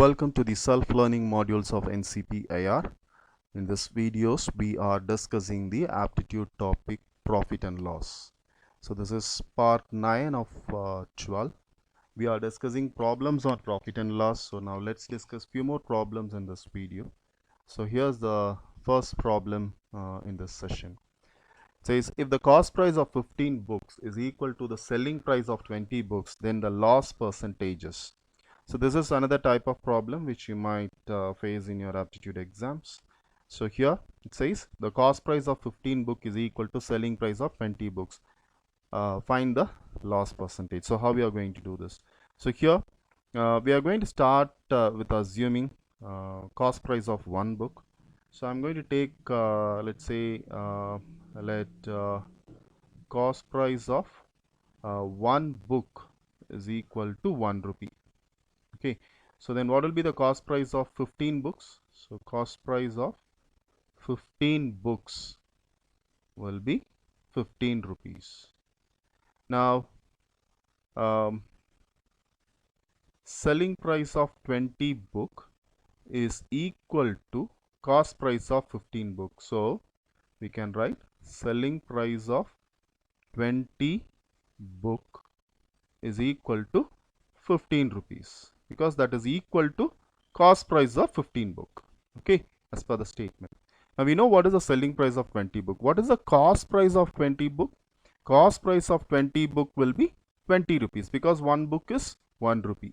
Welcome to the self-learning modules of NCP-IR. In this videos, we are discussing the aptitude topic profit and loss. So this is part 9 of 12. We are discussing problems on profit and loss. So now let's discuss few more problems in this video. So here's the first problem in this session. It says if the cost price of 15 books is equal to the selling price of 20 books, then the loss percentages. So this is another type of problem which you might face in your aptitude exams. So here it says the cost price of 15 book is equal to selling price of 20 books. Find the loss percentage. So how we are going to do this? So here we are going to start with assuming cost price of one book. So I'm going to take let's say cost price of one book is equal to 1 rupee. Okay, so then what will be the cost price of 15 books? So cost price of 15 books will be 15 rupees. Now selling price of 20 book is equal to cost price of 15 books. So we can write selling price of 20 book is equal to 15 rupees, because that is equal to cost price of 15 book. Okay, as per the statement. Now we know what is the selling price of 20 book. What is the cost price of 20 book? Cost price of 20 book will be 20 rupees, because one book is 1 rupee.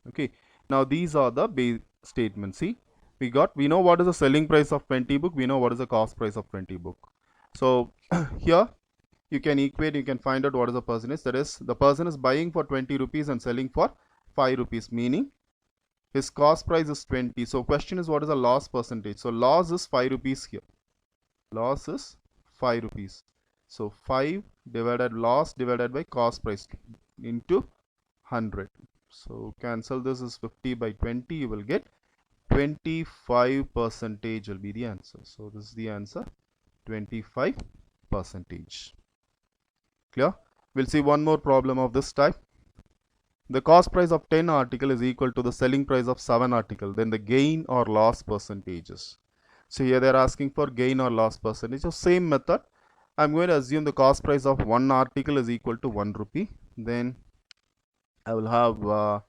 Okay, now these are the base statements. See, we know what is the selling price of 20 book, we know what is the cost price of 20 book. So here you can equate, you can find out what is the percentage. That is, the person is buying for 20 rupees and selling for 5 rupees, meaning his cost price is 20. So question is, what is the loss percentage? So loss is 5 rupees here. Loss is 5 rupees. So 5 divided loss divided by cost price into 100. So cancel this is 50 by 20. You will get 25 percentage will be the answer. So this is the answer, 25 percentage. Clear? We'll see one more problem of this type. The cost price of 10 article is equal to the selling price of 7 article. Then the gain or loss percentages. So here they are asking for gain or loss percentage. So same method. I'm going to assume the cost price of one article is equal to 1 rupee. Then I will have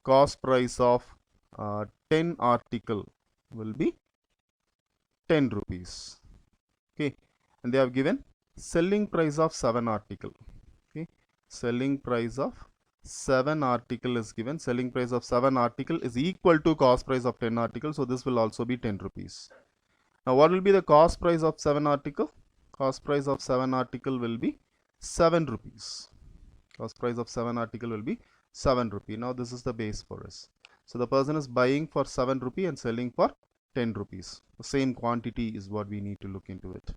cost price of 10 article will be 10 rupees. Okay, and they have given selling price of 7 article. Okay, selling price of 7 article is given. Selling price of 7 article is equal to cost price of 10 article. So this will also be 10 rupees. Now what will be the cost price of 7 article? Cost price of 7 article will be 7 rupees. Cost price of 7 article will be 7 rupee. Now this is the base for us. So the person is buying for 7 rupee and selling for 10 rupees. The same quantity is what we need to look into it.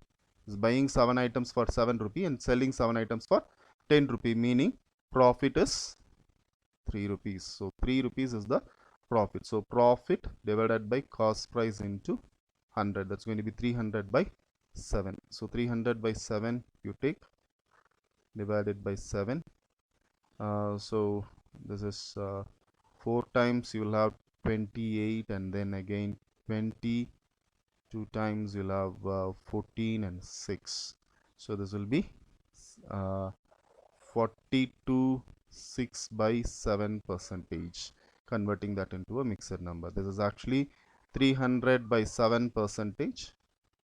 Is buying 7 items for 7 rupee and selling 7 items for 10 rupee, meaning profit is 3 rupees. So 3 rupees is the profit. So profit divided by cost price into 100. That's going to be 300 by 7. So 300 by 7 you take, divided by 7. So this is 4 times, you will have 28, and then again 20. 2 times you'll have 14 and 6. So this will be 42 6 by 7 percentage, converting that into a mixed number. This is actually 300 by 7 percentage.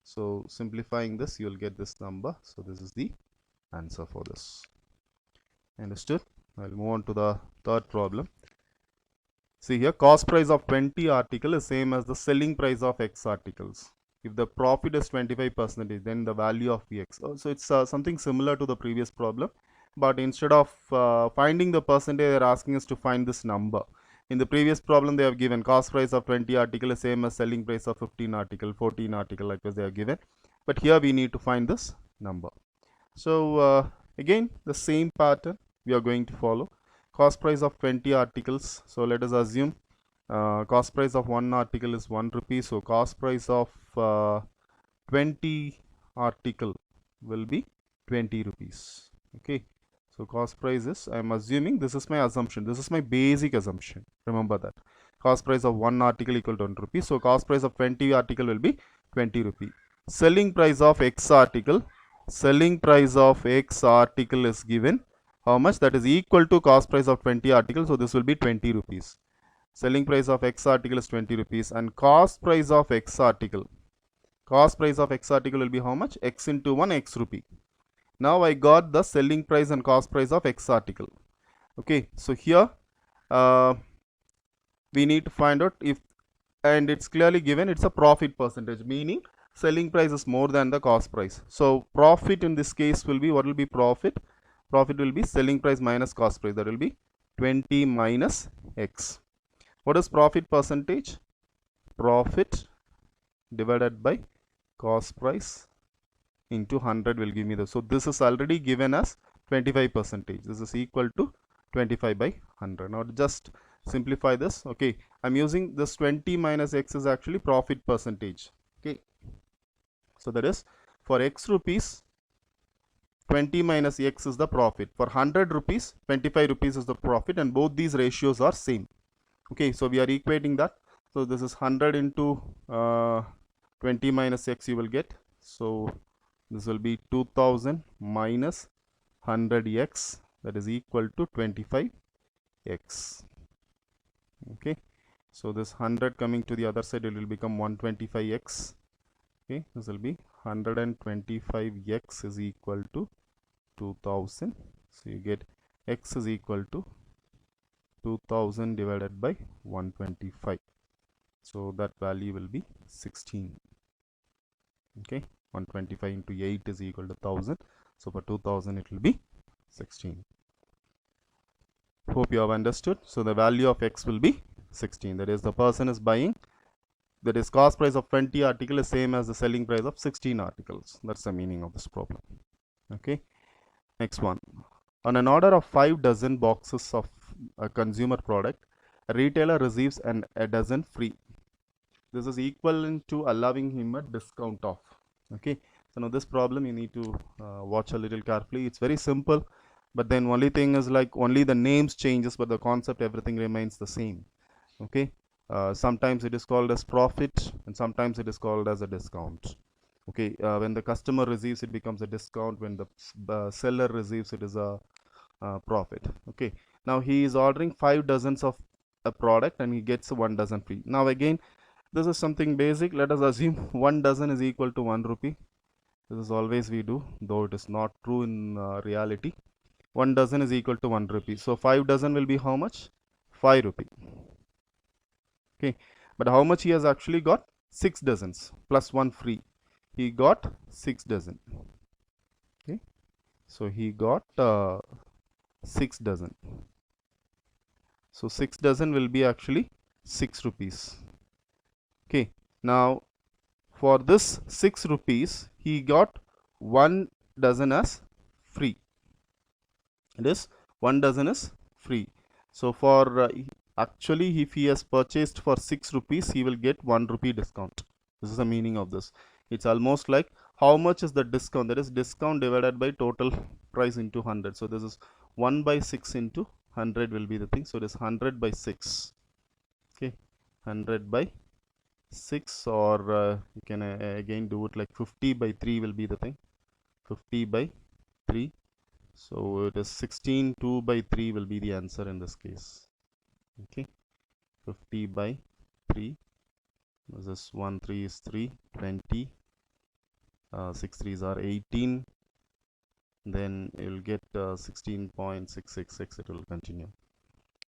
So simplifying this, you will get this number. So this is the answer for this. Understood? I'll move on to the third problem. See here, cost price of 20 article is same as the selling price of X articles. If the profit is 25%, then the value of Vx. So it's something similar to the previous problem, but instead of finding the percentage, they're asking us to find this number. In the previous problem, they have given cost price of 20 article is same as selling price of 15 article, 14 article, like this they are given. But here we need to find this number. So again, the same pattern we are going to follow. Cost price of 20 articles. So let us assume cost price of one article is 1 rupee. So cost price of 20 article will be 20 rupees. Okay, So cost price is, I am assuming, this is my assumption, this is my basic assumption, remember that. Cost price of one article equal to 1 rupee. So cost price of 20 article will be 20 rupee. Selling price of X article, selling price of X article is given. How much? That is equal to cost price of 20 articles. So this will be 20 rupees. Selling price of X article is 20 rupees and cost price of X article. Cost price of X article will be how much? X into 1 X rupee. Now I got the selling price and cost price of X article. Okay, so here we need to find out if, and it's clearly given, it's a profit percentage, meaning selling price is more than the cost price. So profit in this case will be, what will be profit? Profit will be selling price minus cost price, that will be 20 minus X. What is profit percentage? Profit divided by cost price into 100 will give me the, so this is already given as 25%. This is equal to 25 by 100. Now just simplify this. Okay, I'm using this 20 minus X is actually profit percentage. Okay, so that is for X rupees 20 minus X is the profit. For 100 rupees 25 rupees is the profit, and both these ratios are same. Okay, so we are equating that. So this is 100 into 20 minus X you will get. So this will be 2000 minus 100X, that is equal to 25X. Okay, so this 100 coming to the other side, it will become 125X. Okay, this will be 125X is equal to 2000. So you get X is equal to 2000 divided by 125. So that value will be 16. Okay, 125 into 8 is equal to 1000. So for 2000 it will be 16. Hope you have understood. So the value of X will be 16. That is, the person is buying, that is cost price of 20 article is same as the selling price of 16 articles. That's the meaning of this problem. Okay, next one. On an order of 5 dozen boxes of a consumer product, a retailer receives a dozen free. This is equivalent to allowing him a discount off. Okay, so now this problem you need to watch a little carefully. It's very simple, but then only thing is like only the names changes, but the concept, everything remains the same. Okay, sometimes it is called as profit and sometimes it is called as a discount. Okay, when the customer receives, it becomes a discount. When the seller receives, it is a profit. Okay, now he is ordering 5 dozens of a product and he gets 1 dozen free. Now again, this is something basic. Let us assume 1 dozen is equal to 1 rupee. This is always we do, though it is not true in reality. 1 dozen is equal to 1 rupee. So 5 dozen will be how much? 5 rupee. Okay, but how much he has actually got? 6 dozens plus 1 free. He got 6 dozen. Okay, so he got 6 dozen. So 6 dozen will be actually 6 rupees. Okay, now for this 6 rupees, he got 1 dozen as free. It is 1 dozen is free. So for actually, if he has purchased for 6 rupees, he will get 1 rupee discount. This is the meaning of this. It's almost like how much is the discount? That is discount divided by total price into 100. So this is 1 by 6 into 100 will be the thing. So it is 100 by 6. Okay, 100 by 6, or you can again do it like 50 by 3 will be the thing. 50 by 3. So it is 16. 2 by 3 will be the answer in this case. Okay, 50 by 3. This 1 3 is 3, 20. 6 3s are 18. Then you will get 16.666. It will continue.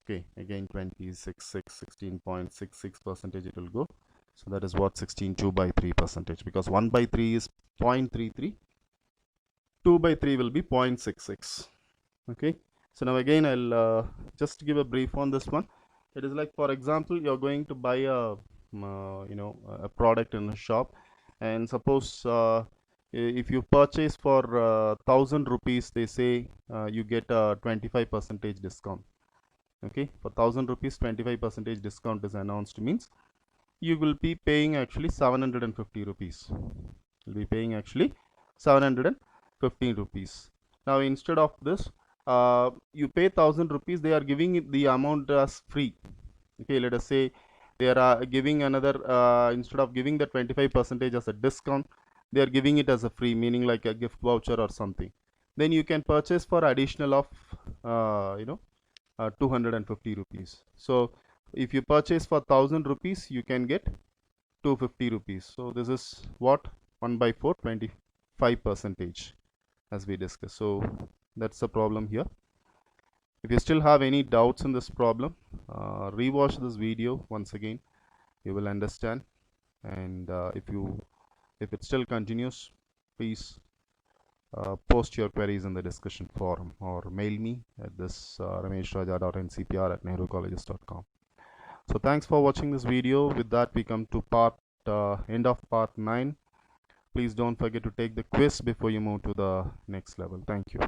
Okay, again 26, 16.66 percentage it will go. So that is what 16 2 by 3 percentage, because 1 by 3 is 0.33. 2 by 3 will be 0.66. Okay, so now again I'll just give a brief on this one. It is like, for example, you're going to buy a a product in a shop, and suppose if you purchase for 1000 rupees, they say you get a 25% discount. Okay, for 1000 rupees 25% discount is announced, means you will be paying actually 750 rupees. You'll be paying actually 750 rupees. Now instead of this, you pay 1000 rupees, they are giving it the amount as free. Okay, let us say they are giving another, instead of giving the 25% as a discount, they are giving it as a free, meaning like a gift voucher or something. Then you can purchase for additional of 250 rupees. So if you purchase for 1000 rupees, you can get 250 rupees. So this is what 1 by 4, 25% as we discussed. So that's the problem here. If you still have any doubts in this problem, rewatch this video once again. You will understand. And if it still continues, please post your queries in the discussion forum or mail me at this rameshraja.ncpr@nehrucolleges.com. So thanks for watching this video. With that, we come to end of part 9. Please don't forget to take the quiz before you move to the next level. Thank you.